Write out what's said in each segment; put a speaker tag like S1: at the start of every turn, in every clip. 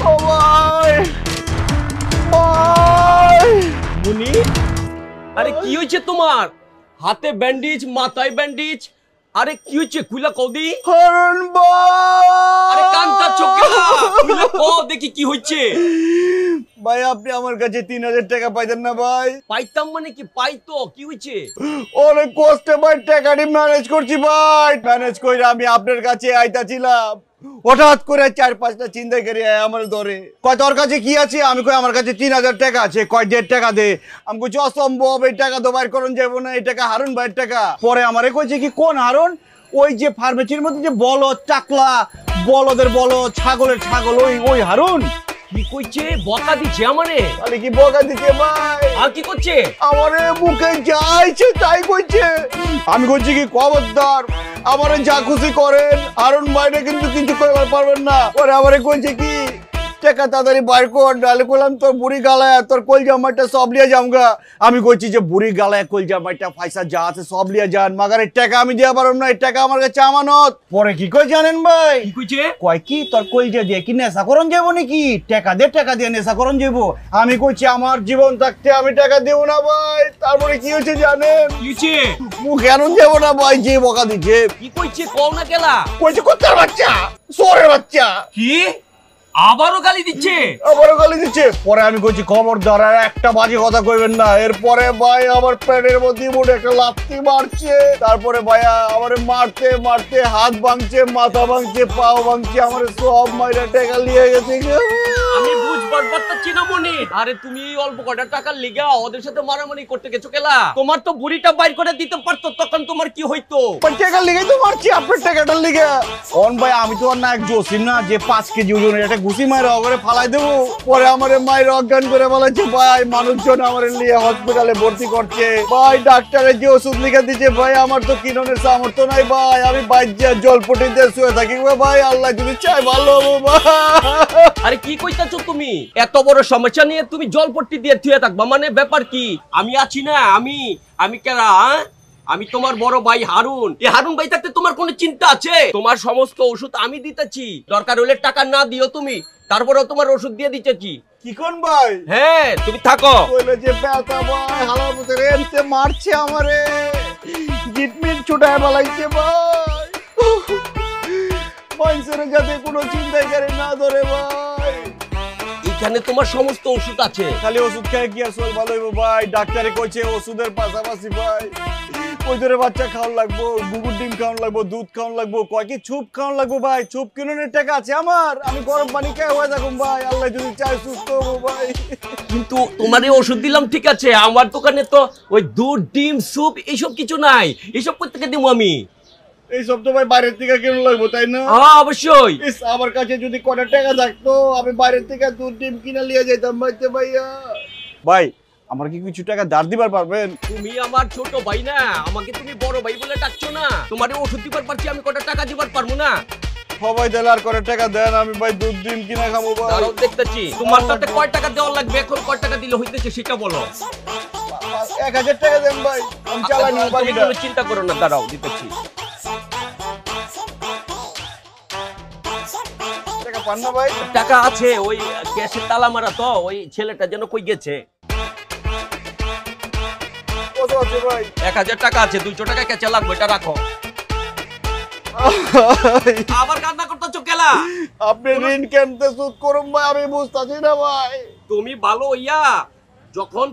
S1: ও ভাই ভাই
S2: মুনি, আরে কি হয়েছে তোমার? হাতে ব্যান্ডেজ, মাথায় ব্যান্ডেজ, আরে কি হয়েছে? খুইলা কও দি।
S1: হারুন ভাই,
S2: আরে কান্তা চোখে না, খুইলা কও দেখি কি হয়েছে।
S1: ভাই আপনি আমার কাছে 3000 টাকা পাইতেন না ভাই?
S2: পাইতাম মানে কি? পাইতো, কি হয়েছে?
S1: অনেক কষ্টে ভাই টাকাটি ম্যানেজ করছি ভাই। ম্যানেজ করে আমি আপনার কাছে আইতাছিলাম, হঠাৎ করে 4-5টা চিন্তা করে আমার ধরে কয় তোর কাছে কি আছে? আমি কই আমার কাছে 3000 টাকা আছে। কয় 1.5 টাকা দে। আমি কইছি অসম্ভব, এই টাকা তো বাইর করুন যাবো না, এই টাকা হারুন ভাইয়ের টাকা। পরে আমারে কইছে কি কোন হারুন? ওই যে ফার্মেসির মধ্যে যে বলদ টাকলা, বলদের বলদ, ছাগলের ছাগল, ওই হারুন।
S2: কি কইছে? বকা দিচ্ছে আমারে?
S1: আরে কি বকা দিছে ভাই?
S2: আর কি করছে?
S1: আমারে মুখে যাইছে তাই কইছে। আমি কইছি কি খবরদার আমারে যা খুশি করেন, হারুন ভাইরে কিন্তু কিছু কইবার পারবেন না। পরে আমারে কইছে কি টাকা তাড়াতাড়ি বাইর কর, নাহলে কইলাম তোর বুড়ি গালায় তোর কলজা মাইটা সব লিয়ে যামগা। আমি কইছি যে বুড়ি গালায় কলজা মাইটা পয়সা যা আছে সব লিয়ে যান, মাগার এই টাকা আমি দিয়া পারব না, এই টাকা আমার কাছে আমানত। পরে কি কই জানেন ভাই?
S2: কি কইছে?
S1: কয় কি তোর কলজা দিয়ে কি নেশা করন যাবো নাকি? টাকা দিয়ে নেশা করন যাবো। আমি কইছি আমার জীবন থাকতে আমি টাকা দেব না ভাই। তারপরে কি হয়েছে জানেন?
S2: কি হয়েছে?
S1: মুখ কেন যাবো না ভাই, যে বকা দিচ্ছে।
S2: কি কইছে? কও না কেলা।
S1: কইছে কুত্তার বাচ্চা, সোরের বাচ্চা।
S2: কি আবারও গালি দিচ্ছে?
S1: আবারও গালি দিচ্ছে। পরে আমি কইছি খবরদার আর একটা বাজে কথা কইবেন না। এরপরে ভাই আমার পেটের মধ্যে মুড়ে একটা লাথি মারছে। তারপরে ভাইয়া আমারে মারতে মারতে হাত ভাঙছে, মাথা ভাঙছে, পাও ভাঙছে, আমারে সব মাইরা টাকা লিয়ে গেছে।
S2: আমি বুঝবার পারতাছি না মনি। আরে তুমি এই অল্প কটা টাকার লিগা ওদের সাথে মারামারি করতে গেছো কেলা? তোমার তো বুড়িটা বাইর করে দিতে পারতো, তখন তোমার কি হইতো?
S1: টাকার লিগেই তো মারছি, আপনার টাকাটার লিগে। অন ভাই আমি তো আর না এক জোসিন না যে 5 কেজি ওজনের একটা ঘুষি মাইরা ওরে ফালাই দেবো। পরে আমারে মায়ের অজ্ঞান করে বলেছে ভাই মানুষজন আমার নিয়ে হসপিটালে ভর্তি করছে ভাই। ডাক্তারের যে ওষুধ লিখে দিচ্ছে ভাই আমার তো কিননের সামর্থ্য নাই ভাই। আমি বাইরে জলপটি দিয়ে শুয়ে থাকি ভাই, আল্লাহ যদি চাই ভালো হবো ভাই।
S2: আরে কি কইতাছো তুমি? এত বড় সমস্যা নিয়ে তুমি জলপট্টি দিয়ে থুয়ে থাকবা মানে ব্যাপার কি? আমি আছি না, আমি কেরা? আমি তোমার বড় ভাই হারুন। এই হারুন ভাই থাকতে তোমার কোনো চিন্তা আছে? তোমার সমস্ত ওষুধ আমি দিতেছি, দরকার হলে টাকা না দিও তুমি, তারপরেও তোমার ওষুধ দিয়ে দিতেছি।
S1: কি কোন ভাই?
S2: হ্যাঁ তুমি থাকো।
S1: কইলে যে ব্যথা ভাই, হালার মতো রেনতে মারছে আমারে, জিটমিট ছুটায় বালাইছে ভাই। মানুষের যাতে কোনো চিন্তাই করে না ধরে ভাই।
S2: এখানে তোমার সমস্ত ওষুধ আছে,
S1: খালি ওষুধ খেয়ে কি আর শরীর ভালো হইব ভাই? ডাক্তারে কইছে ওষুধের পাশাপাশি ভাই ওই ধরে বাচ্চা খাওয়ান লাগবো, গুগুর ডিম খাওয়ান লাগবো, দুধ খাওয়ান লাগবো, কয় কি ছুপ খাওয়ান লাগবো ভাই। ছুপ কিনোনের টাকা আছে আমার, আমি গরম পানি খেয়ে হয়ে থাকুম ভাই, আল্লাহ যদি চাই সুস্থ হবো ভাই।
S2: কিন্তু তোমার এই ওষুধ দিলাম ঠিক আছে, আমার দোকানে তো ওই দুধ ডিম স্যুপ এইসব কিছু নাই। এইসব কোথেকে দেবো আমি?
S1: এই সব তো ভাই বাইরের থেকে কিনে লাগবো তাই না?
S2: হ্যাঁ অবশ্যই।
S1: আমার কাছে যদি কটা টাকা থাকতো আমি বাইরের থেকে দুধ ডিম কিনে নিয়ে যেতাম ভাইয়া। ভাই আমার কি কিছু টাকা ধার দিবার পারবেন?
S2: তুমি আমার ছোট ভাই না, আমাকে তুমি বড় ভাই বলে ডাকছো না। তোমার ওষুধ দিবার পারছি, আমি কটা টাকা দিবার পারবো না?
S1: সবাই দিলে আর কটা টাকা দেন, আমি ভাই দুধ ডিম কিনে খাবো ভাই।
S2: দাঁড়াও দেখতেছি তোমার সাথে কয় টাকা দেওয়া লাগবে, এখন কয় টাকা দিলে হইতেছে সেটা বলো।
S1: 1000 টাকা দেন ভাই, আমি চালাই নিব
S2: তুমি
S1: বাকিটা।
S2: কোনো চিন্তা করো না, দাঁড়াও দিতেছি।
S1: টাকা পান না ভাই?
S2: টাকা আছে, ওই ক্যাশের তালা মারা তো, ওই ছেলেটা যেন কই গেছে।
S1: কত আছে ভাই?
S2: 1000 টাকা আছে, 200 টাকা ক্যাচে লাগবে, এটা রাখো। আবার কান্না করতেছো কেলা?
S1: আপনি ঋণ কেমতে সুদ করুন ভাই, আমি বুঝতাছি না ভাই।
S2: তুমি ভালো হইয়া যখন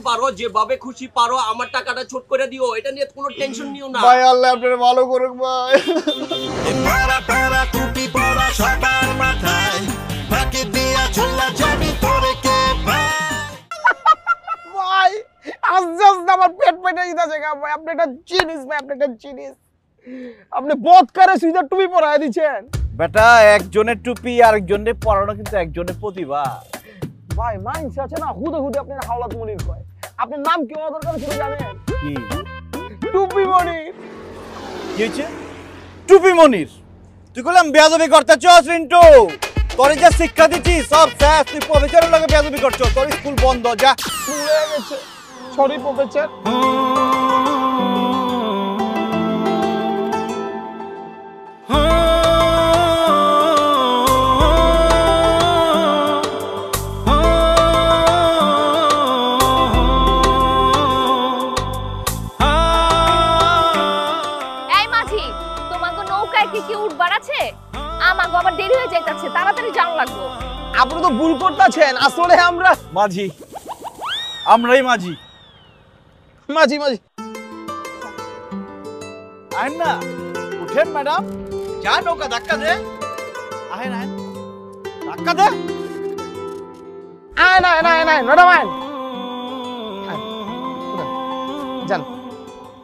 S2: পারো যেভাবে খুশি পারো আমার টাকাটা ছোট করে দিও, এটা নিয়ে কোনো টেনশন নিও না
S1: ভাই। আল্লাহ আপনার ভালো করুক ভাই। ভাই আস্তে আস্তে আমার পেট পেটে দিতেছে ভাই। আপনি একটা জিনিস ভাই, আপনি একটা জিনিস। আপনি বোধ করে সুইজার টুপি পরায় দিচ্ছেন বেটা। একজনের টুপি আরেকজনের পরানো কিন্তু একজনের প্রতিভা ভাই। মাইন্স আছে না হুদে হুদে আপনার হাওলাত মনির কয়। আপনার নাম কি হওয়া দরকার ছিল জানেন? কি? টুপি মনির। কি হয়েছে? টুপি মনির? তুই বললাম বেয়াদবি করতে চস রিন্টু, তোর যে শিক্ষা দিচ্ছি সব শেষ। তুই প্রফেসরের লগে বেয়াদবি করছো, তোর স্কুল বন্ধ। যা ভুলে গেছে, সরি প্রফেসর।
S3: এখনই চান লাগবো।
S1: আপনি তো ভুল করতেছেন, আসলে আমরা
S4: মাঝি, আমরাই মাঝি।
S1: মাঝি মাঝি।
S4: আহেন না, উঠেন ম্যাডাম, যা নৌকা ধাক্কা দে। আহেন আহেন, ধাক্কা দে।
S1: আয় না না না ম্যাডাম আয় যান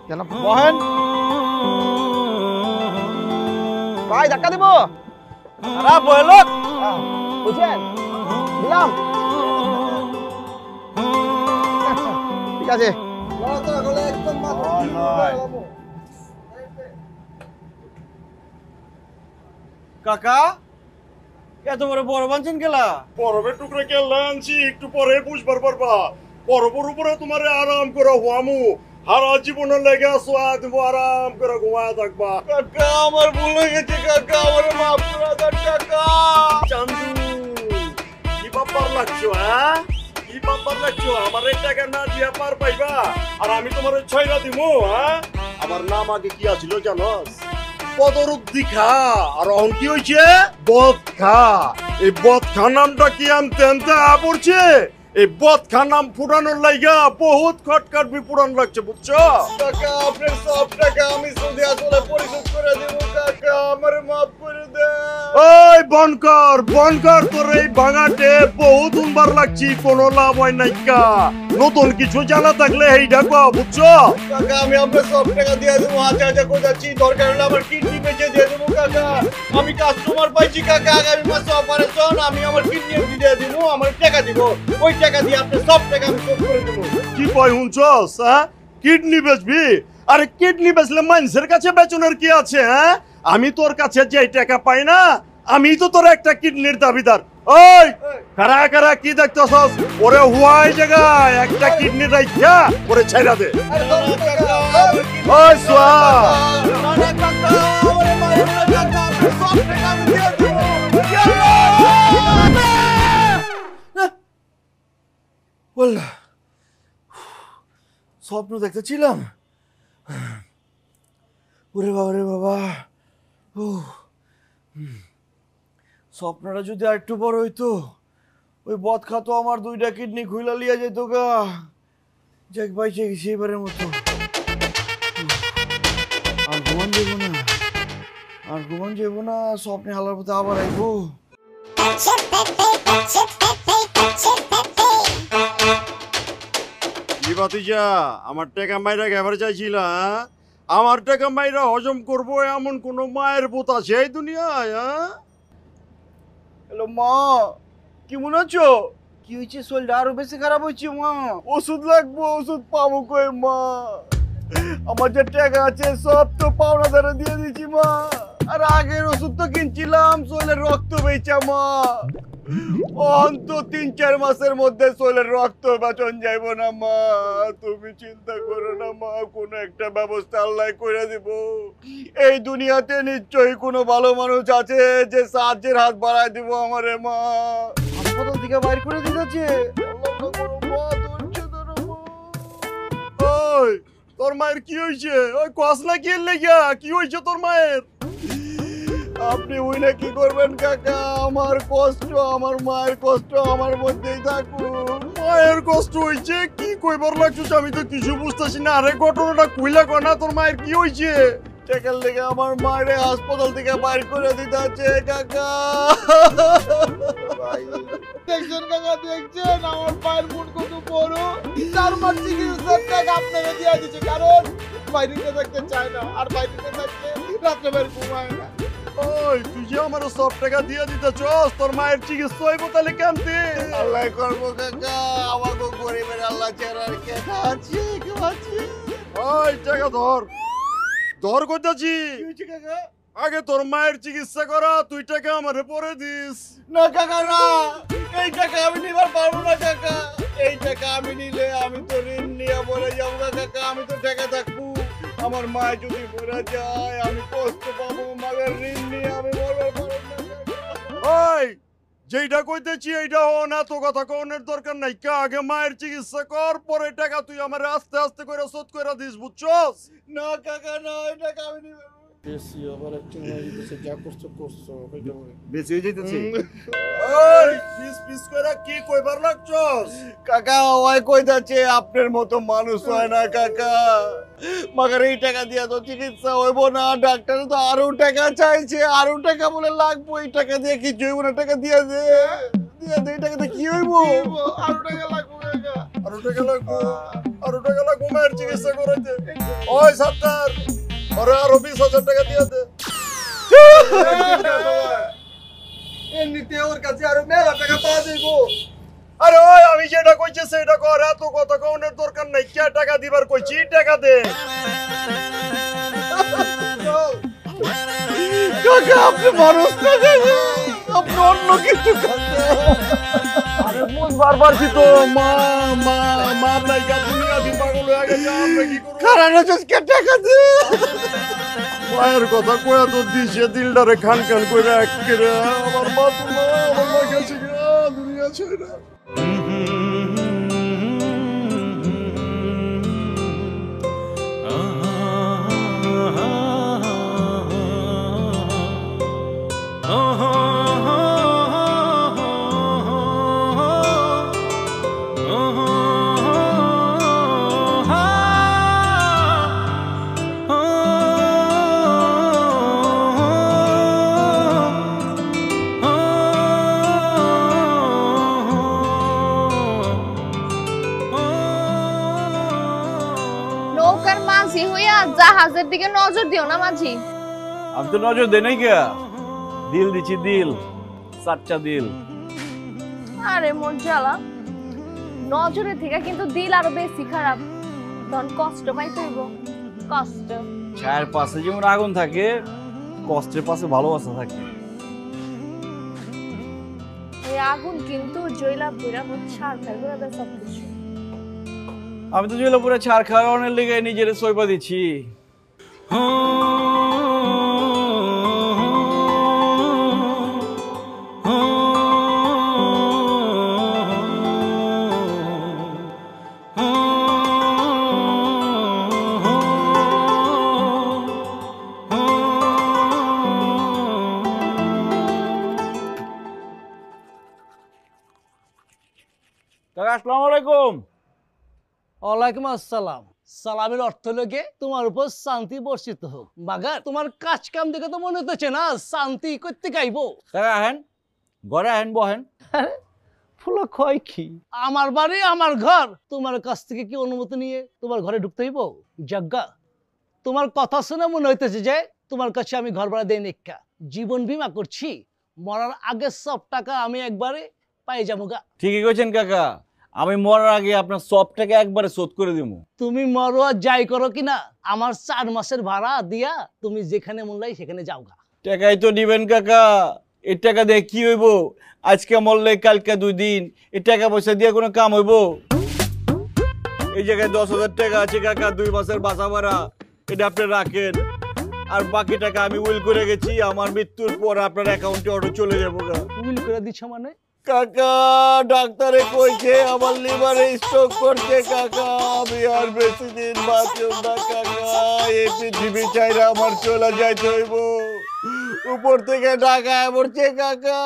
S1: যান
S4: বহেন।
S1: ভাই ধাক্কা দিব
S4: খারাপ হয়ে লোক।
S1: বুঝছেন দিলাম ঠিক আছে
S4: কাকা, এত বড় বড় বানছেন গেলা?
S5: বরফের টুকরা কেল্লা আনছি, একটু পরে বুঝবার পারবা। বরফের উপরে তোমার আরাম করে হুয়ামু, হারা জীবনের লেগে সোয়া দেবো, আরাম করে ঘুমায় থাকবা। কাকা আমার ভুল হয়ে গেছে, কাকা আমার মাফ করে দেন কাকা। চান্দু কি বাপার লাগছো? হ্যাঁ কি বাপার লাগছো? আমার এই টাকা না দিয়া পার পাইবা আর আমি তোমার ছয়রা দিমু? হ্যাঁ আমার নাম আগে কি আছিল জানোস? পদরুদ্ধি খা। আর অহন কি হয়েছে? বদ খা। এই বদ খা নামটা কি আনতে আনতে পড়ছে? এই বদ খা নাম ফুটানোর লাইগা বহুত খটকাটবি পুরান লাগছে, বুঝছো? কাকা আপনার সব টাকা আমি সুদে আসলে পরিশোধ করে দেব। কাকা আমারে মাফ করে দে। ওই বনকর বনকর, তোর এই ভাঙাটে বহুত উনবার লাগছি, কোনো লাভ হয় নাই। কা নতুন কিছু জানা থাকলে এইটা কো, বুঝছো? কাকা আমি আপনার সব টাকা দিয়ে দেবো, হাজার হাজার করে যাচ্ছি, দরকার হলে আমার কিডনি বেচে দিয়ে দেবো। কাকা আমি কাস্টমার পাইছি, কাকা আগামী মাসে অপারেশন, আমি আমার কিডনি দিয়ে দিব, আমার টাকা দিব, ওই টাকা দিয়ে আপনার সব টাকা আমি শোধ করে দেবো। কি কই শুনছস? হ্যাঁ কিডনি বেচবি? আরে কিডনি বেচলে মানুষের কাছে বেচনের কি আছে? হ্যাঁ আমি তোর কাছে যে টাকা পাই না, আমি তো তোর একটা কিডনির দাবিদার। ওই কারা কারা কি দেখতেছস? ওরে হুয়াই জায়গায় একটা কিডনি রাইখা ওরে ছাইরা দে। ওই সোয়া স্বপ্ন দেখতেছিলাম। ওরে বাবা রে বাবা, স্বপ্নটা যদি আর একটু বড় হইতো, ওই বদ খাতো আমার দুইটা কিডনি খুইলা লিয়া যেত গা। যাক বাইচে গেছি এবারের মতো। আর ঘুমান যাবো না, আর ঘুমান যাবো না, স্বপ্নে হালার পথে আবার আইবো। কি বাতিজা, আমার টাকা মাইরা গেবার চাইছিল? আমার টাকা মাইরা হজম করবো এমন কোন মায়ের পুত আছে এই দুনিয়ায়?
S4: হ্যালো মা, কেমন আছো? কি হয়েছে? শরীরটা আরো বেশি খারাপ হয়েছে মা।
S5: ওষুধ লাগবো, ওষুধ পাবো কই মা? আমার যে টাকা আছে সব তো পাওনা ধরে দিয়ে দিচ্ছি মা।
S4: আর আগের ওষুধ তো কিনছিলাম, শরীরের রক্ত বেচা মা।
S5: অন্ত 3-4 মাসের মধ্যে শরীরের রক্ত বাঁচন যাইব না মা। তুমি চিন্তা করো না মা, কোন একটা ব্যবস্থা আল্লাহ করে দিব। এই দুনিয়াতে নিশ্চয়ই কোনো ভালো মানুষ আছে যে সাহায্যের হাত বাড়ায় দিব আমারে মা।
S4: হাসপাতাল থেকে বাইর করে দিতেছে।
S5: ওই তোর মায়ের কি হয়েছে? ওই কস না কি লেগা? কি হয়েছে তোর মায়ের? আপনি ওই না কি করবেন কাকা? আমার কষ্ট, আমার মায়ের কষ্ট আমার মধ্যেই থাকুক। মায়ের কষ্ট হয়েছে কি কইবার লাগছে? আমি তো কিছু বুঝতেছি না। আরে ঘটনাটা কইলা কো না, তোর মায়ের কি হয়েছে? টাকার লেগে আমার মায়ের হাসপাতাল থেকে বাইর করে দিতে আছে কাকা।
S1: দেখছেন কাকা, দেখছেন আমার পায়ের মুট কত বড়। 4 মাস চিকিৎসার টাকা আপনাকে দিয়ে দিচ্ছে, কারণ বাইরে থাকতে চায় না, আর বাইরে থাকতে রাত্রে বের ঘুমায় না।
S5: ওই তুই যে আমার সব টাকা দিয়ে দিতে চস, তোর মায়ের চিকিৎসা হইব তাহলে কেমতে?
S1: আল্লাহ করবো কাকা, আমাকে গরিবের আল্লাহ ছাড়া আর কে আছে? কেউ আছে?
S5: ওই টাকা ধর, ধর কইতাছি।
S1: কি হয়েছে কাকা?
S5: আগে তোর মায়ের চিকিৎসা করা, তুই টাকা আমারে পরে দিস।
S1: না কাকা না, এই টাকা আমি নিবার পারবো না কাকা। এই টাকা আমি নিলে আমি তো ঋণ নিয়ে মরে যাবো কাকা। আমি তো টাকা থাকবো, আমার মা যদি মরে যায় আমি কষ্ট পাবো। মায়ের ঋণ নিয়ে আমি মরবার পারবো না কাকা।
S5: ওই যেইটা কইতেছি এইটা হ না, তো কথা কোনের দরকার নাই। কা আগে মায়ের চিকিৎসা কর, পরে টাকা তুই আমারে আস্তে আস্তে করে শোধ করে দিস, বুঝছস?
S1: না কাকা না, এই টাকা আমি নিবার। বেশি আবার একটু মারি দিছে, যা করছো করছো কইতে হবে।
S4: বেশি হয়ে যাইতেছে
S5: ওই পিস পিস করে কি কইবার লাগছস?
S4: কাকা ওই কই যাচ্ছে আপনার মতো মানুষ হয় না কাকা, মাগার এই টাকা দিয়া তো চিকিৎসা হইব না, ডাক্তার তো আরো টাকা চাইছে, আরো টাকা বলে লাগবো, এই টাকা দিয়ে কিছু হইব না, টাকা দিয়া দে এই টাকাতে কি হইব?
S1: আরো টাকা লাগবে কাকা।
S5: আরো টাকা লাগবো, আরো টাকা লাগবো মায়ের চিকিৎসা করাইতে। ওই সাত্তার, ওরে আরো 20,000 টাকা দিয়ে দে।
S1: এমনিতে ওর কাছে আরো মেলা টাকা পাওয়া যাইবো।
S5: আরে ওই আমি যেটা কইছি সেটা কর, এত কথা কওনের দরকার নাই। কে টাকা দিবার কইছি, টাকা দে।
S4: কাকা আপনি মানুষ না কাকা, আপনি অন্য কিছু কাকা।
S5: আরে বুঝবার পারছি তো, মা মা মা নাই কা দুনিয়া দি পাগল হয়ে গেছে, আমরা কি করব?
S4: কারণ হচ্ছে কে টাকা দে।
S5: মায়ের কথা কয়া তো দিছে দিলটারে খান খান কইরা একেরে আমার মা তো মা আমার মা গেছে গা দুনিয়া ছেড়ে।
S3: নৌকার মাঝি হইয়া জাহাজের দিকে নজর দিও না মাঝি।
S4: আমি তো নজর দেই নাই কে, দিল দিছি দিল, সাচ্চা দিল।
S3: আরে মোর জ্বালা, নজরে থেকে কিন্তু দিল আরো বেশি খারাপ, তখন কষ্ট পাইতে হইব, কষ্ট।
S4: ছায়ের পাশে যেমন আগুন থাকে, কষ্টের পাশে ভালোবাসা থাকে।
S3: এই আগুন কিন্তু জয়লা পুরা মোর ছাড় খাই করে দেয় সবকিছু।
S4: আমি তো জয়লাপুরে ছাড় খাওয়ানোর লেগে নিজের সইপা দিচ্ছি। কাকা আসসালামু আলাইকুম।
S6: ওয়ালাইকুম আসসালাম। সালামের অর্থ লোকে তোমার উপর শান্তি বর্ষিত হোক। বাগার তোমার কাজ কাম দেখে তো মনে হচ্ছে না শান্তি করতে গাইবো।
S4: কাকা আহেন, ঘরে আহেন, বহেন।
S6: ফুলা কয় কি, আমার বাড়ি আমার ঘর, তোমার কাছ থেকে কি অনুমতি নিয়ে তোমার ঘরে ঢুকতে হইব? যজ্ঞা, তোমার কথা শুনে মনে হইতেছে যে তোমার কাছে আমি ঘর ভাড়া দেই নিকা। জীবন বীমা করছি, মরার আগে সব টাকা আমি একবারে পাই যাবো গা।
S4: ঠিকই কইছেন কাকা, আমি মরার আগে আপনার সব টাকা একবারে শোধ করে দিব।
S6: তুমি মরো আর যাই করো কিনা, আমার 4 মাসের ভাড়া দিয়া তুমি যেখানে মন লাই সেখানে যাও গা।
S4: টাকাই তো দিবেন কাকা, এই টাকা দিয়ে কি হইব? আজকে মরলে কালকে 2 দিন, এই টাকা পয়সা দিয়ে কোনো কাম হইব? এই জায়গায় 10,000 টাকা আছে কাকা, 2 মাসের বাসা ভাড়া, এটা আপনি রাখেন। আর বাকি টাকা আমি উইল করে গেছি, আমার মৃত্যুর পর আপনার অ্যাকাউন্টে অটো চলে যাবো গা।
S6: উইল করে দিচ্ছ মানে?
S4: কাকা ডাক্তারে কইছে আমার লিভারে স্ট্রোক করছে কাকা, আমি আর বেশি দিন বাঁচব না কাকা, এই পৃথিবী চাইরা আমার চলে যাইতে হইব। উপর থেকে ডাকা পড়ছে কাকা,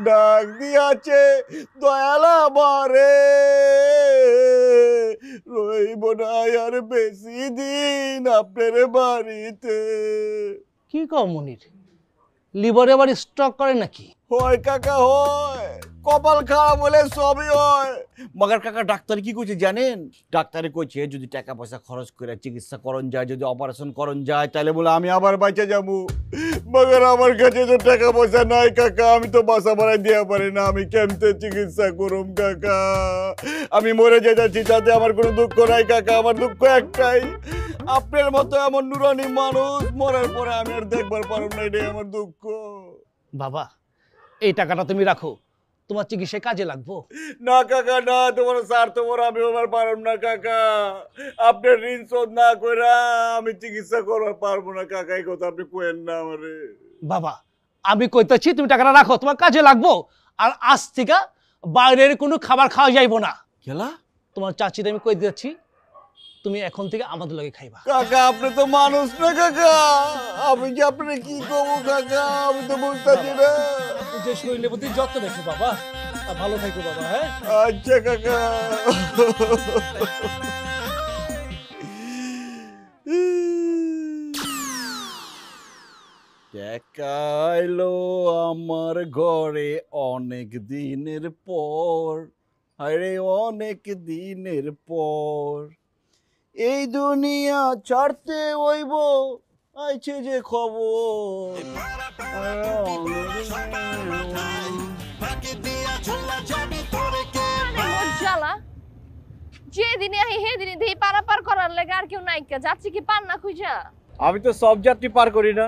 S4: ডাক দিয়াছে দয়াল আমারে, রইব না আর বেশি দিন আপনার বাড়িতে।
S6: কি কও মনির, লিভারে আবার স্ট্রোক করে নাকি?
S4: হয় কাকা হয়, কপাল খারাপ হলে সবই হয়। মগার কাকা ডাক্তার কি কইছে জানেন? ডাক্তারে কইছে যদি টাকা পয়সা খরচ করে চিকিৎসা করন যায়, যদি অপারেশন করন যায়, তাহলে বলে আমি আবার বাঁচে যাবো। মগার আমার কাছে তো টাকা পয়সা নাই কাকা, আমি তো বাসা ভাড়া দিয়ে পারি না, আমি কেমতে চিকিৎসা করুম কাকা? আমি মরে যেতেছি তাতে আমার কোনো দুঃখ নাই কাকা, আমার দুঃখ একটাই, আপনার মতো এমন নুরানি মানুষ মরার পরে আমি আর দেখবার পারব না, এটাই আমার দুঃখ।
S6: বাবা এই টাকাটা তুমি রাখো, তোমার চিকিৎসায় কাজে লাগবো।
S4: না কাকা না, তোমার স্যার তোমার আমি আমার পারব না কাকা, আপনার ঋণ শোধ না কইরা আমি চিকিৎসা করবার পারবো না কাকা, এই কথা আপনি কইেন না আমারে।
S6: বাবা আমি কইতেছি তুমি টাকাটা রাখো, তোমার কাজে লাগবো। আর আজ থেকে বাইরের কোনো খাবার খাওয়া যাইবো না।
S4: খেলা
S6: তোমার চাচির আমি কই দিচ্ছি, তুমি এখন থেকে আমাদের লগে খাইবা।
S4: কাকা আপনি তো মানুষ না কাকা, আমি কি আপনি কি করবো কাকা, আমি তো বুঝতেছি না।
S6: যে শরীরের প্রতি যত্ন রেখো বাবা, আর ভালো থাকো বাবা। হ্যাঁ
S4: আচ্ছা কাকা। দেখাইলো আমার ঘরে অনেক দিনের পর, আরে অনেক দিনের পর এই দুনিয়া ছাড়তে হইব, আইছে যে খবর।
S3: জ্বালা যেদিনে আহি সেদিনে দেহি পারাপার করার লেগে আর কেউ নাইকা যাচ্ছি কি পান না খুঁজা।
S1: আমি তো সব যাত্রী পার করি না।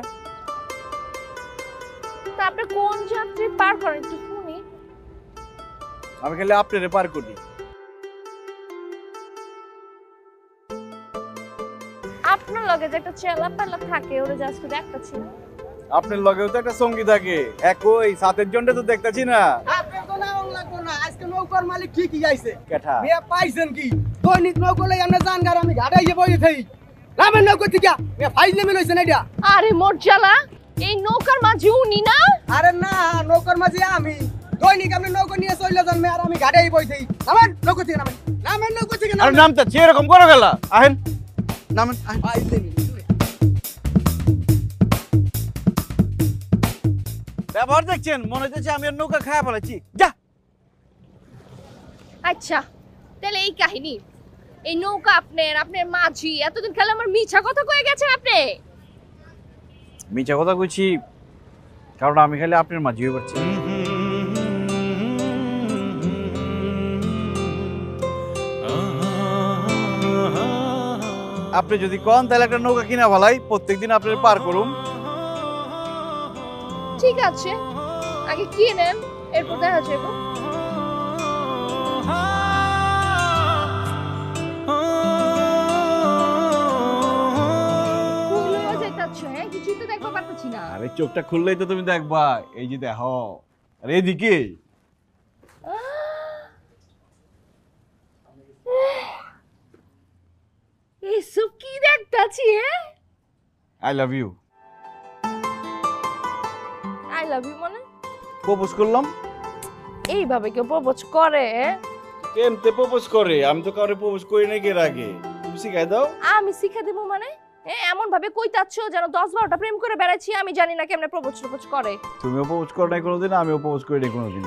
S3: তা আপনি কোন যাত্রী পার করেন একটু শুনি।
S1: আমি খালি আপনারে পার করি।
S3: আপনার লগে যে একটা চেলা পাল্লা থাকে ওরে জাস্ট করে একটা ছিল।
S1: আপনার লগেও তো একটা সঙ্গী থাকে, একই সাতের জন্য তো দেখতেছি না।
S7: আপনি তো না লাগবো না, আজকে নৌকার মালিক কি আইছে
S1: কেঠা
S7: মিয়া পাইছেন কি? দৈনিক নৌকা লই আমরা জান গার, আমি ঘাটাই গিয়ে বইতে থাকি নামের নৌকা থেকে মিয়া ফাইজ নেমে লইছেন এটা।
S3: আরে মোর জ্বালা, এই নৌকার মাঝে উনি না?
S7: আরে না, নৌকার মাঝে আমি দৈনিক আপনি নৌকা নিয়ে চলে যান মেয়ে, আর আমি ঘাটাই বই থাকি। নামেন নৌকা থেকে, নামেন নামেন নৌকা থেকে
S1: আরে
S7: নামেন।
S1: নামতে এরকম করো গেলা, আহেন নামেন।
S7: ফাইজ নেমে
S1: ব্যবহার দেখছেন, মনে হচ্ছে আমি আর নৌকা খায়া ফেলেছি। যা
S3: আচ্ছা তাহলে এই কাহিনী, এই নৌকা আপনার, আপনার মাঝি, এতদিন খেলে আমার মিছা কথা কয়ে গেছেন আপনি।
S1: মিছা কথা কইছি কারণ আমি খালি আপনার মাঝি হয়ে পারছি। আপনি যদি কোন তাহলে একটা নৌকা কিনা ভালাই, প্রত্যেকদিন আপনার পার করুম।
S3: ঠিক আছে আগে কি নেন, এরপর দেখা যাবে। হ্যাঁ কিছুই তো দেখতে পারতেছি না।
S1: আরে চোখটা খুললেই তো তুমি দেখবা, এই যে দেখো, আরে এদিকে।
S3: এসব কি দেখতাছি? হ্যাঁ
S1: I love you.
S3: I love you মানে
S1: প্রপোজ করলাম।
S3: এইভাবে কেউ প্রপোজ করে?
S1: কেমতে প্রপোজ করে? আমি তো কাউরে প্রপোজ করি না এর আগে, তুমি শিখাই দাও।
S3: আমি শিখা দেবো মানে? এমন ভাবে কইতাছো যেন 10-12টা প্রেম করে বেড়াচ্ছি, আমি জানি না কেমনে প্রপোজ করে।
S1: তুমিও প্রপোজ করো নাই কোনোদিন, আমিও প্রপোজ করি নাই কোনোদিন।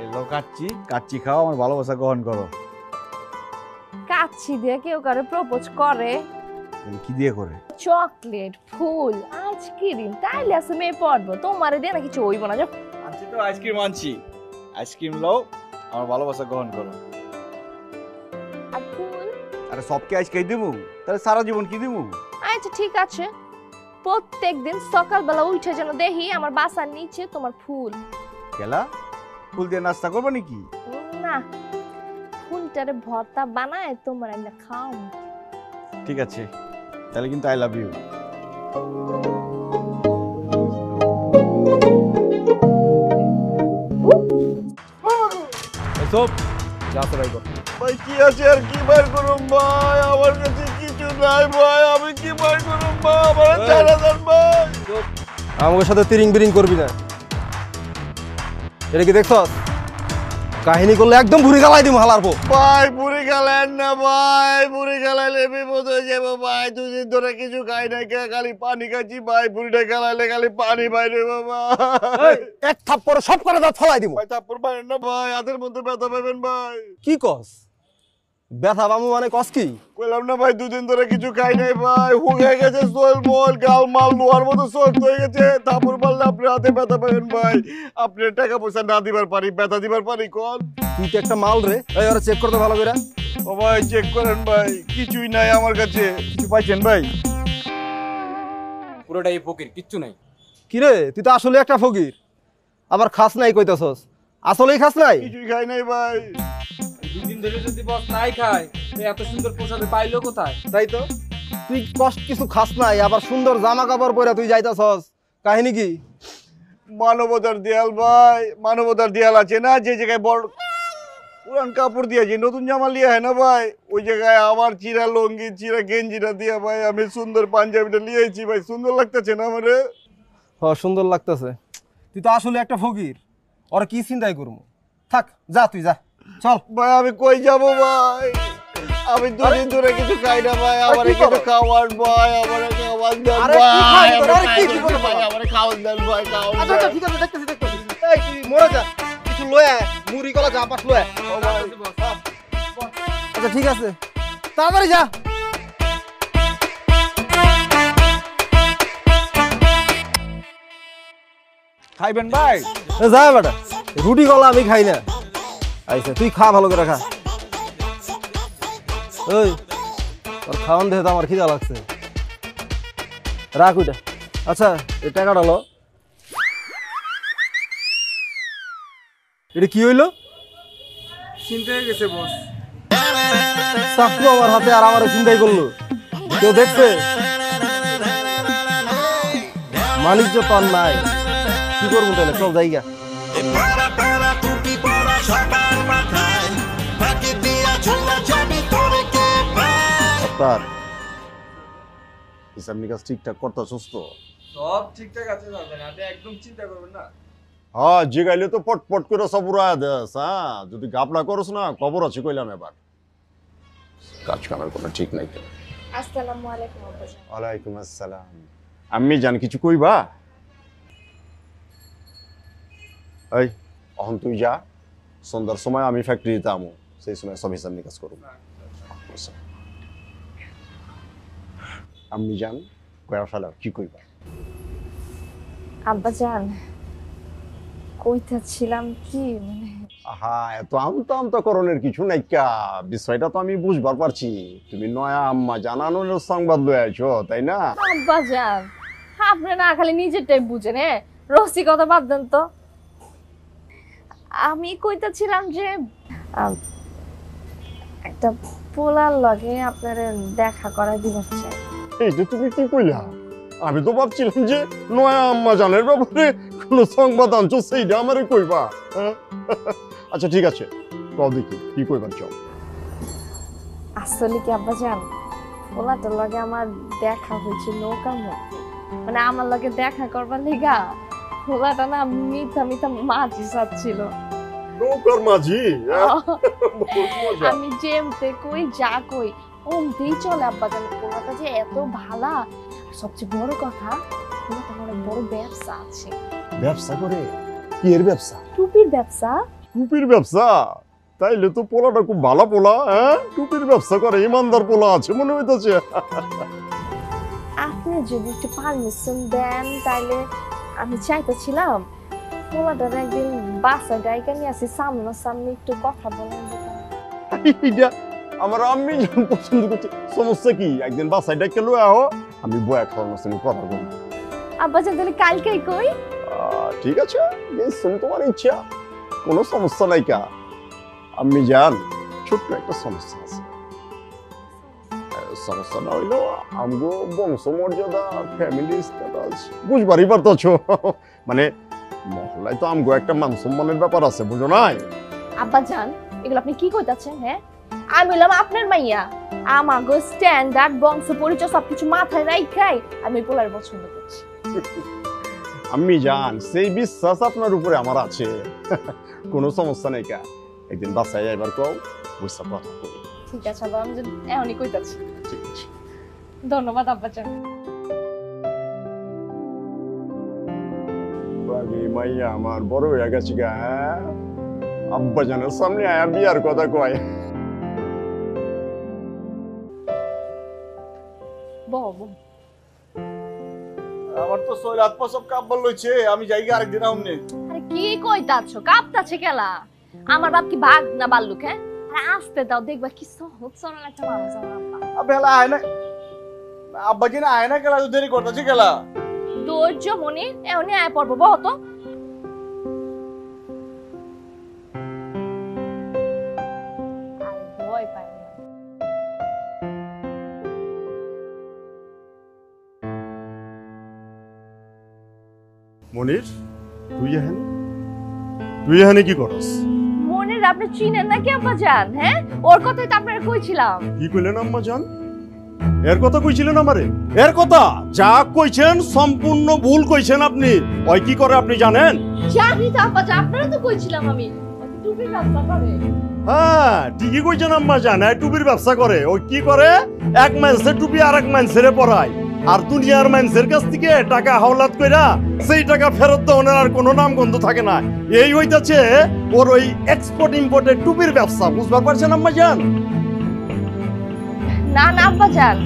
S1: এলো কাচ্চি, কাচ্চি খাও, আমার ভালোবাসা গ্রহণ করো।
S3: কাচ্চি দিয়ে কেউ কারে প্রপোজ করে?
S1: কি দিয়ে করে?
S3: চকলেট, ফুল, আইসক্রিম, তাইলে আছে মেয়ে পড়বো। তোমারে দিয়ে না কিছু হইব না।
S1: আনছি তো আইসক্রিম আনছি, আইসক্রিম লও, আমার ভালোবাসা গ্রহণ করো।
S3: আর ফুল?
S1: আরে সবকে আইসক্রিম দিমু, তাহলে সারা জীবন কি দিমু?
S3: আচ্ছা ঠিক আছে, প্রত্যেকদিন সকালবেলা উঠে যেন দেখি আমার বাসার নিচে তোমার ফুল।
S1: গেলা ফুল দিয়ে নাস্তা করবো নাকি?
S3: না, ফুলটারে ভর্তা বানায় তোমার একটা খাও।
S1: ঠিক আছে, তাহলে কিন্তু আই লাভ ইউ। এসব যাত্রাই কর।
S4: ভাই কি আছে আর কি বাইর করুম ভাই, আমার কাছে কিছু নাই ভাই, আমি কি বাইর করুম ভাই, আমার জানা দেন ভাই।
S8: আমাদের সাথে তিরিং বিরিং করবি না, এটা কি দেখছ? কাহিনী করলে একদম ভুরি গালাই দিম হালারবো।
S4: ভাই পুরি খেলেন না ভাই, পুরি খেলাইলে বিপদ হয়ে যাবো ভাই, দুদিন ধরে কিছু খাই নাই, খালি পানি খাচ্ছি ভাই, পুরিটা খেলাইলে খালি পানি বাইরে ভাই।
S8: এক থাপ্পড়ে সব করে দাঁত ফলাই দিব।
S4: ভাই তারপর বাইরেন না ভাই, হাতের মধ্যে ব্যথা পাবেন ভাই।
S8: কি কস? ব্যথা বামু মানে কস কি?
S4: কইলাম না ভাই, দুদিন ধরে কিছু খাই নাই ভাই, হুগে গেছে সোল মোল, গাল মাল লোহার মতো সোল হয়ে গেছে, তারপর বললে আপনি হাতে ব্যথা পাবেন ভাই। আপনি টাকা পয়সা না দিবার পারি, ব্যথা দিবার পারি কোন?
S8: তুই তো একটা মাল রে, এই ওরা চেক করতে ভালো করে।
S4: ও ভাই চেক করেন ভাই, কিছুই নাই আমার কাছে। কিছু পাইছেন ভাই?
S9: পুরোটাই ফকির, কিচ্ছু নাই।
S8: কি রে, তুই তো আসলে একটা ফকির, আবার খাস নাই কইতাছস? আসলেই খাস নাই?
S4: কিছুই খাই নাই ভাই।
S9: দুদিন ধরে যদি বস নাই খায়, এত সুন্দর পোশাক পাইলো কোথায়?
S8: তাই তো, তুই কষ্ট কিছু খাস নাই, আবার সুন্দর জামা কাপড় পরে তুই যাইতাছস, কাহিনী কি?
S4: মানবতার দেয়াল ভাই, মানবতার দেয়াল আছে না যে জায়গায় বড়।
S5: পুরান কাপড় দিয়ে যে নতুন জামা লিয়া হয় না ভাই, ওই জায়গায় আমার চিরা লঙ্গি চিরা গেঞ্জিটা দিয়ে ভাই আমি সুন্দর পাঞ্জাবিটা লিয়েছি ভাই, সুন্দর লাগতেছে না আমারে?
S8: সুন্দর লাগতেছে। তুই তো আসলে একটা ফকির, ওরা কি চিন্তাই করবো। থাক, যা তুই যা, চল।
S5: ভাই আমি কই যাবো ভাই, আমি দুদিন ধরে কিছু খাই না ভাই, আমার কিছু খাওয়ার ভাই, আমার খাওয়ার দেন
S8: আরে কি খাই তোর? আরে কি কি করবো?
S5: ভাই, আমার খাওয়ার দেন ভাই, খাওয়ার
S8: আচ্ছা আচ্ছা,
S5: দেন।
S8: ঠিক আছে, দেখতেছি দেখতেছি। এই তুই মরে যা, কিছু লয়ে আয়, মুড়ি কলা যা পাস লয়ে আয়। আচ্ছা ঠিক আছে, তাড়াতাড়ি যা।
S1: খাইবেন ভাই?
S8: যা বেটা, রুটি কলা আমি খাই না। আইসা তুই খা, ভালো করে খা। ওই তোর খাওয়ান দেখে তো আমার খিদা লাগছে, রাখ ওইটা। আচ্ছা এই টাকাটা লো। এটা কি হইলো?
S9: চিন্তা হয়ে গেছে বস।
S8: চাকু আমার হাতে আর আমার চিন্তাই করলো, কেউ দেখছে? মালিক তো তোর নাই, কি করবো তাহলে? চল জায়গা।
S5: আপনার হিসাব নিকাশ ঠিকঠাক করতেছস তো?
S9: সব ঠিকঠাক আছে যাবেন, আপনি একদম চিন্তা করবেন না।
S5: হ্যাঁ, যে গাইলে তো পট করে সব উড়ায় দেস। হ্যাঁ, যদি গাপলা করস না খবর আছে কইলাম। এবার কাজ কামের কোনো ঠিক নাই।
S3: আসসালামু আলাইকুম আব্বাজান।
S5: ওয়ালাইকুম আসসালাম। আমি জান কিছু কইবা? এই অহন তুই যা, সন্ধ্যার সময় আমি ফ্যাক্টরিতে আমু, সেই সময় সব হিসাব নিকাশ করব। আমি জান কয়া ফেলা কি কইবা?
S3: আব্বাজান কইতাছিলাম কি, মানে
S5: আহা, এত আমতা করণের কিছু নাই কা, বিষয়টা তো আমি বুঝবার পারছি। তুমি নয়া আম্মা জানানোর সংবাদ লয়ে আইছো, তাই না?
S3: আব্বাজান আপনি না খালি নিজেরটাই বুঝেন, হ্যাঁ রসিকতা বাদ দেন তো। আমি কইতাছিলাম যে একটা পোলার লগে আপনারে দেখা করা দিবার চাই।
S5: এইটা তুমি কি কইলা? আমি তো ভাবছিলাম যে নয়া আম্মা জানের ব্যাপারে কোন সংবাদ আনছো, সেইটা আমারে কইবা। হ্যাঁ? আচ্ছা ঠিক আছে, কও দেখি কি কইবার চাও।
S3: আসলে কি আব্বাজান, পোলাটার লগে আমার দেখা হয়েছে নৌকার মধ্যে, মানে আমার লগে দেখা করবার লিগা পোলাটা না মিথ্যা মাঝি চাচ্ছিল।
S5: নৌকার মাঝি?
S3: আমি যেমতে কই যা কই ওমতেই চলে আব্বাজান। পোলাটা যে এত ভালা, আর সবচেয়ে বড় কথা পোলাটার অনেক বড় ব্যবসা আছে।
S5: ব্যবসা করে? কি এর ব্যবসা?
S3: টুপির ব্যবসা।
S5: টুপির ব্যবসা? তাইলে তো পোলাটা খুব ভালো পোলা। হ্যাঁ, টুপির ব্যবসা করে, ইমানদার পোলা আছে মনে হইতেছে।
S3: আপনি যদি একটু পারমিশন দেন তাইলে আমি চাইতেছিলাম পোলাটার একদিন বাসা ডাইকা নিয়ে আসি, সামনাসামনি একটু কথা বলেন।
S5: এইটা আমার আম্মি যখন পছন্দ করছে, সমস্যা কি? একদিন বাসায় ডেকে লয়ে আও, আমি বয়া খাওয়ানোর সঙ্গে কথা বলবো।
S3: আব্বাজান তাহলে কালকেই কই?
S5: ঠিক আছে, তোমার ইচ্ছা, কোনো সমস্যা নাই কা। আমি জান ছোট্ট একটা সমস্যা আছে। সমস্যাটা হইলো আমগো বংশ মর্যাদা, ফ্যামিলি স্ট্যাটাস বুঝবারই পারতেছো। মানে মহল্লায় তো আমগো একটা মান সম্মানের ব্যাপার আছে, বুঝো নাই?
S3: আব্বাজান এগুলো আপনি কি কইতাছেন? হ্যাঁ, আমি বললাম আপনার মাইয়া, আমাগো স্ট্যান্ডার্ড বংশ পরিচয় সবকিছু মাথায় রাখাই আমি পোলার পছন্দ করছি।
S5: আমি জান সেই বিশ্বাস আপনার উপরে আমার আছে, কোনো সমস্যা নেই কা। একদিন বাসায় এবার কও, বুঝছা কথা কই।
S3: ঠিক আছে আব্বা, আমি এখনই কইতাছি।
S5: ঠিক আছে,
S3: ধন্যবাদ আব্বাজান।
S5: বাকি মাইয়া আমার বড় হয়ে গেছে গা। আব্বা জানের সামনে আয়া বিয়ার কথা কয়।
S3: বাবু
S4: আমার তো শরীর হাত পা সব কাঁপবার লইছে, আমি যাই গিয়ে আরেকদিন আমনে।
S3: আরে কি কইতাছো? কাঁপতাছে কেলা? আমার বাপ কি ভাগ না বাল্লুক? হ্যাঁ, আরে আসতে দাও, দেখবা কি সহজ সরল একটা মানুষ আমার আব্বা।
S4: বেলা আয় না, আব্বা কি না আয় না, গেলা দেরি করতেছে গেলা।
S3: ধৈর্য মনি, এখনই আয় পড়বো, বহুত ভয় পাই না।
S5: মনির, তুই এখানে কি করস?
S3: মনির মনির আপনি চিনেন নাকি আব্বা জান? হ্যাঁ, ওর কথাই তো আপনারা কইছিলাম।
S5: কি কইলেন আম্মা জান? এর কথা কইছিলেন আমারে? এর কথা যা কইছেন সম্পূর্ণ ভুল কইছেন আপনি। ওই কি করে আপনি জানেন?
S3: জানি তো আব্বা জান, আপনারা তো কইছিলাম আমি টুপির ব্যবসা করে।
S5: হ্যাঁ ঠিকই কইছেন আম্মা জান, টুপির ব্যবসা করে। ওই কি করে, এক মানুষের টুপি আর এক মানুষের পরায়, আর দুনিয়ার মানুষের কাছ থেকে টাকা হাওলাত কইরা সেই টাকা ফেরত দেওয়ার আর কোনো নাম গন্ধ থাকে না। এই হইতাছে ওর ওই এক্সপোর্ট ইম্পোর্টের টুপির ব্যবসা। বুঝবার পারছেন আম্মা জান?
S3: না না আব্বা জান,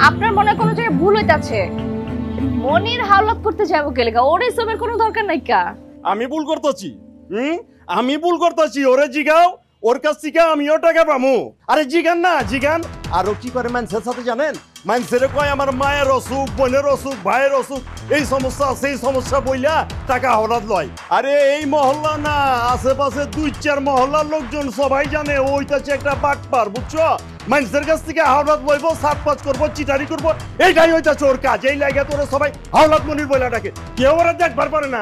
S3: আপনার মনে কোনো জায়গায় ভুল হইতাছে। মনির হাওলাত করতে যাবো কেলেগা, ওর এসবের কোনো দরকার নাই কা।
S5: আমি ভুল করতেছি? আমি ভুল করতেছি? ওরে জিগাও, ওর কাছ থেকে আমিও টাকা পামু। আরে জিগান না, জিগান। আর ও কি করে মানুষের সাথে জানেন? মানুষের কয় আমার মায়ের অসুখ, বোনের অসুখ, ভাইয়ের অসুখ, এই সমস্যা সেই সমস্যা বইলা টাকা হঠাৎ লয়। আরে এই মহল্লা না, আশেপাশে 2-4 মহল্লার লোকজন সবাই জানে ওইটাছে একটা বাটপার, বুঝছো? মানুষের কাছ থেকে হাওলাত লইব, সাতপাঁচ করবো, চিটারি করবো, এইটাই হইতাছে ওর কাজ। এই লাগে তোরে সবাই হাওলাত মনির বইলা ডাকে। কেউ ওরা দেখবার পারে না,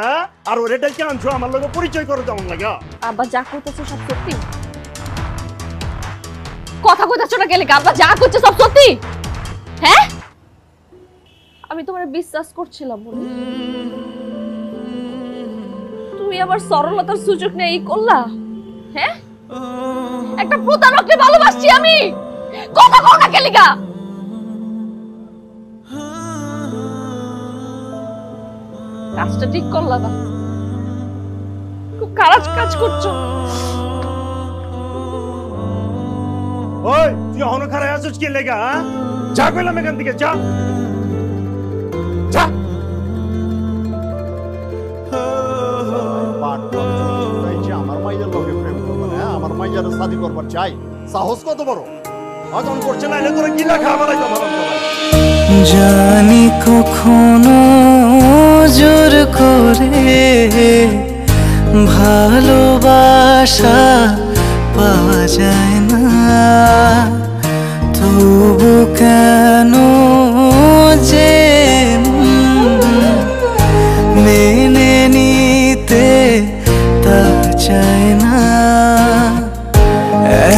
S5: আর ওর এটাকে আনছো আমার লোক পরিচয় করে যেমন লাগে।
S3: আব্বা যা করতেছে সব সত্যি? কথা কইতাছো না কেলেগা? আব্বা যা করছে সব সত্যি? হ্যাঁ, আমি তোমার বিশ্বাস করছিলাম মনি, তুমি আবার সরলতার সুযোগ নেই করলা। হ্যাঁ, একটা প্রতারককে ভালোবাসছি আমি। কথা কও না কেলিগা? কাজটা ঠিক করলা না, খুব খারাপ কাজ করছো।
S5: ওই তুই এখনো খারাপ আছিস কি লেগা? যা কইলাম এখান থেকে, যা যা। আমার মাইয়ার লগে প্রেম করবো না, আমার মাইয়ার শাদি করবার চাই। সাহস কত বড়! অজন করছে না, এলে তোরা কি লেখা আমার
S10: জানি কখনো জোর করে ভালোবাসা পাওয়া যায় না, তবু কেন যে মেনে নিতে তা চায় না।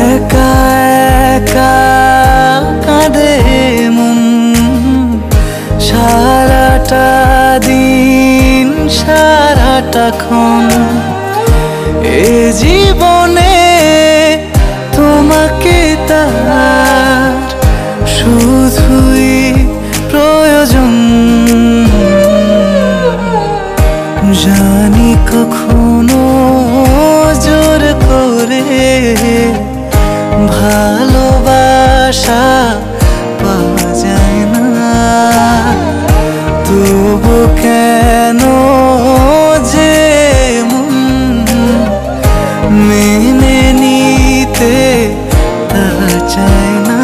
S10: একা একা কাঁদে মন সারাটা দিন সারাটা ক্ষণ, এ জীবনে তোমাকে তার শুধুই প্রয়োজন। জানি কখনো জোর করে ভালোবাসা পাওয়া যায় না, তবু কেন যে মেনে নিতে তা চায় না।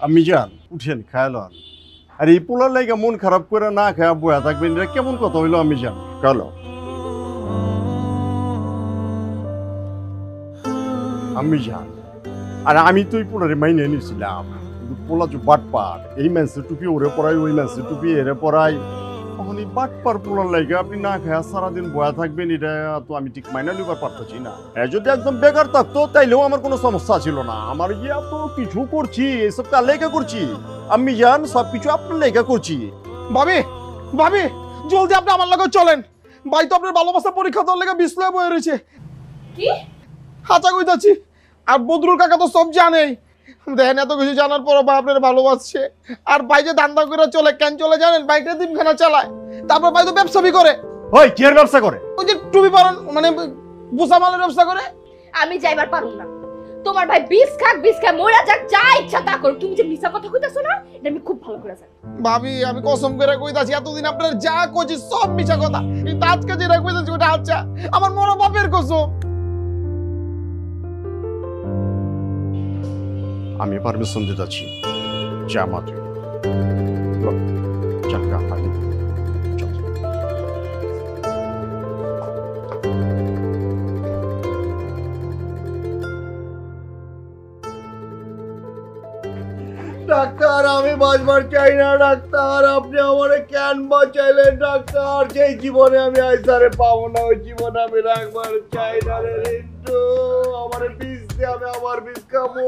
S5: আমি যান উঠেন খায়ালান। আর এই পোলার লাগে মন খারাপ করে না খায়া বয়া থাকবেন, এটা কেমন কথা হইলো? আমি যান খালো আমি যান। আর আমি তো এই পোলারে মাইনে নিয়েছিলাম, কিন্তু পোলা যে বাটপার, এই ম্যান্সের টুপি ওরে পড়াই, ওই ম্যান্সের টুপি এরে পড়াই। তখন এই বাটপার পোলার লাগে আপনি না খায়া সারাদিন বয়া থাকবেন, এটা তো আমি ঠিক মাইনা নিবার পারতেছি না। যদি একদম বেকার থাকতো তাইলেও আমার কোনো সমস্যা ছিল না। আমার ইয়ে তো কিছু করছি, এসব কার লেখা করছি আমি জান, সবকিছু আপনার লেখা করছি।
S1: ভাবি ভাবি জলদি আপনি আমার লগে চলেন। ভাই তো আপনার ভালোবাসা পরীক্ষা দেওয়ার লেগে বিস্ময় বয়ে রয়েছে।
S3: কি
S1: হাঁচা কইতাছি। আর বদরুল কাকা তো সব জানেই, দেখেন এত কিছু জানার পর ভাই আপনার ভালোবাসছে। আর ভাই যে দান্দা করে চলে, কেন চলে জানেন? বাইকটা দিনখানা চালায়, তারপর ভাই তো ব্যবসা করে।
S5: ওই কি এর ব্যবসা করে?
S1: ওই যে টুপি পরান, মানে বুসা মালের ব্যবসা করে।
S3: আমি যাইবার পারুম না। তোমার ভাই বিষ খাক মরা যাক, যা ইচ্ছা তা করুক। তুমি যে মিছা কথা কইতাছো না, এটা আমি খুব ভালো করে জানি।
S1: ভাবি আমি কসম করে কইতাছি, এতদিন আপনার যা কইছি সব মিছা কথা, কিন্তু আজকে যেটা কইতাছি ওটা আচ্ছা আমার মরা বাপের কসম।
S5: আমি পারমিশন দিতেছি, যা মাত্র
S4: বাঁচবার চাই না ডাক্তার, আপনি আমারে কেন বাঁচাইলেন ডাক্তার? যেই জীবনে আমি আইসারে পাবো না ওই জীবনে আমি রাখবার চাই না রে রিন্টু। আমারে বিষ দে, আমি আবার বিষ খাবো।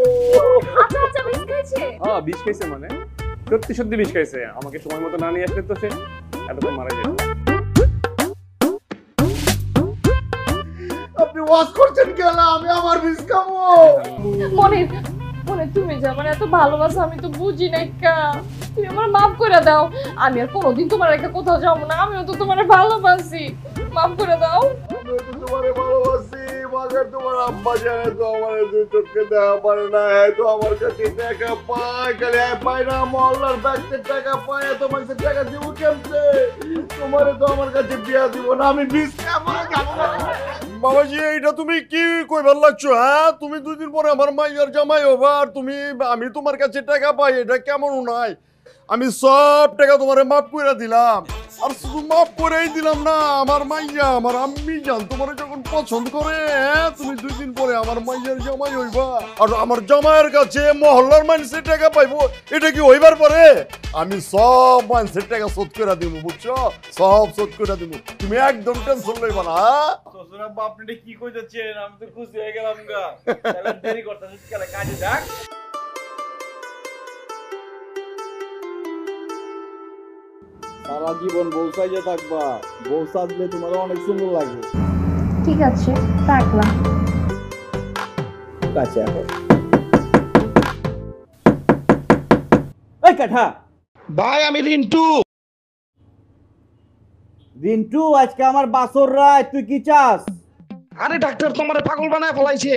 S3: আচ্ছা বিষ খাইছে?
S9: হ্যাঁ বিষ খাইছে মানে সত্যি সত্যি বিষ খাইছে। আমাকে সময় মতো না নিয়ে আসলে তো সে এতক্ষণ মারা যেত।
S4: আপনি ওয়াশ করছেন কেন? আমি আবার বিষ খাবো।
S3: মনির মনির তুমি যে আমার এত ভালোবাসো আমি তো বুঝি না কা, তুমি আমার মাফ করে দাও। আমি আর কোনোদিন তোমার একা কোথাও যাবো না, আমিও তো তোমার ভালোবাসি, মাফ করে দাও।
S4: আমিও তো তোমারে ভালোবাসি, মাগার তোমার আব্বা জানে তো আমার দুই চোখে দেখা পারে না, তো আমার কাছে টাকা পায়, খালি পায় না মহল্লার ব্যাগতে টাকা পায়, এত মানুষের টাকা দিব কেমতে? তোমারে তো আমার কাছে বিয়া দিব না, আমি বিষ খাবো না, যাবো না।
S5: বাবাজি এটা তুমি কি কইবার লাগছো? হ্যাঁ তুমি 2 দিন পরে আমার মাইয়ার জামাই হবা, আর তুমি আমি তোমার কাছে টাকা পাই, এটা কেমন নাই? আমি সব টাকা তোমারে মাফ করে দিলাম, আর শুধু মাফ করেই দিলাম না, আমার মাইয়া আমার আম্মি জান তোমারে যখন পছন্দ করে, হ্যাঁ তুমি 2 দিন পরে আমার মাইয়ার জামাই হইবা, আর আমার জামাইয়ের কাছে মহল্লার মানুষের টাকা পাইবো, এটা কি হইবার পরে? আমি সব মানুষের টাকা শোধ করে দিব, বুঝছো? সব শোধ করে দিব, তুমি একদম টেনশন লইবা না।
S1: শ্বশুর আব্বা আপনি এটা কি কইতাছেন? আমি তো খুশি হয়ে গেলাম গা। তাহলে দেরি করতেছিস কেন? কাজে যাক। সারা জীবন বউ সাইজে থাকবা, বউ সাজলে তোমার অনেক সুন্দর লাগে।
S3: ঠিক আছে রাখলাম।
S1: কাছে এখন এই কাঠা
S4: ভাই আমি রিন্টু।
S1: রিন্টু আজকে আমার বাসর রাত, তুই কি চাস?
S7: আরে ডাক্তার তোমারে পাগল বানায় ফলাইছে।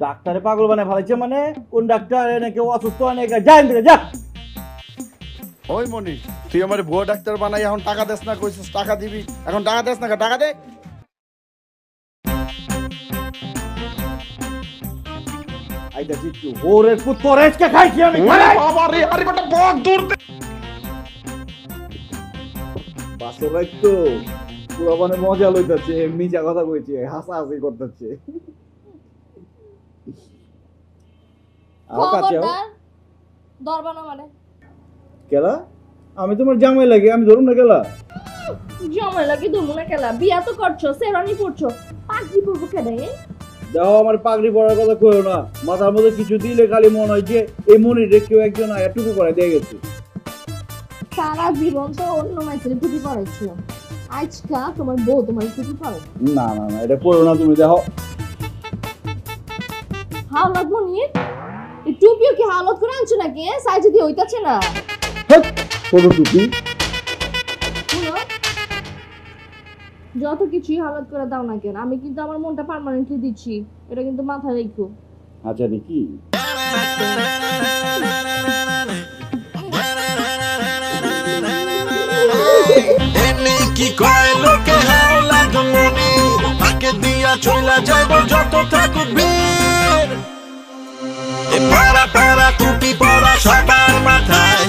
S1: ডাক্তারে পাগল বানায় ফেলাইছে মানে? কোন ডাক্তার? নাকি অসুস্থ নাকি? যাই যা।
S4: ওই মনি তুই আমার ভুয়া ডাক্তার বানাই এখন টাকা দেস না, কইছিস টাকা দিবি, এখন টাকা দেস না, টাকা দে।
S1: আইদা জিতু ওরে পুত তোর আজকে খাইছি আমি।
S7: বাবা রে আরে কত বক দূর দে।
S1: বাসর রাত তো পুরো মানে মজা লইতাছে, এমনি যা কথা কইছে হাসাহাসি করতেছে।
S3: ধরবা মানে
S1: কেলা? আমি তোমার জামাই লাগে, আমি ধরুম না কেলা?
S3: জামাই লাগে ধরবো না কেলা? বিয়া তো করছো, সেরানি পড়ছো, পাগড়ি পরবো কেন?
S1: যাও আমার পাগড়ি পরার কথা কইও না, মাথার মধ্যে কিছু দিলে খালি মনে হয় যে এই মনিরে কেউ একজন আয়া টুপি পরাই দিয়ে গেছে।
S3: সারা জীবন তো অন্য মাইসের টুপি পরাইছো, আজকা তোমার বউ তোমার টুপি পরাই।
S1: না না না, এটা পড়ো না তুমি, দেখো
S3: হাওলাত মনি, এই টুপিও কি হাওলাত করে আনছো নাকি? সাইজে দিয়ে হইতাছে না।
S1: পড়ো টুপি।
S3: যত কিছুই হালাত করে দাও না কেন, আমি কিন্তু আমার মনটা পার্মানেন্টলি দিচ্ছি, এটা কিন্তু মাথায় রেখো।
S1: আচ্ছা নাকি?
S10: কি কয় লোকে হাওলা মনি, তাকে দিয়া চলা যাইব যত থাকুক ভিড়। পাড়া পাড়া টুপি পরা সবার মাথায়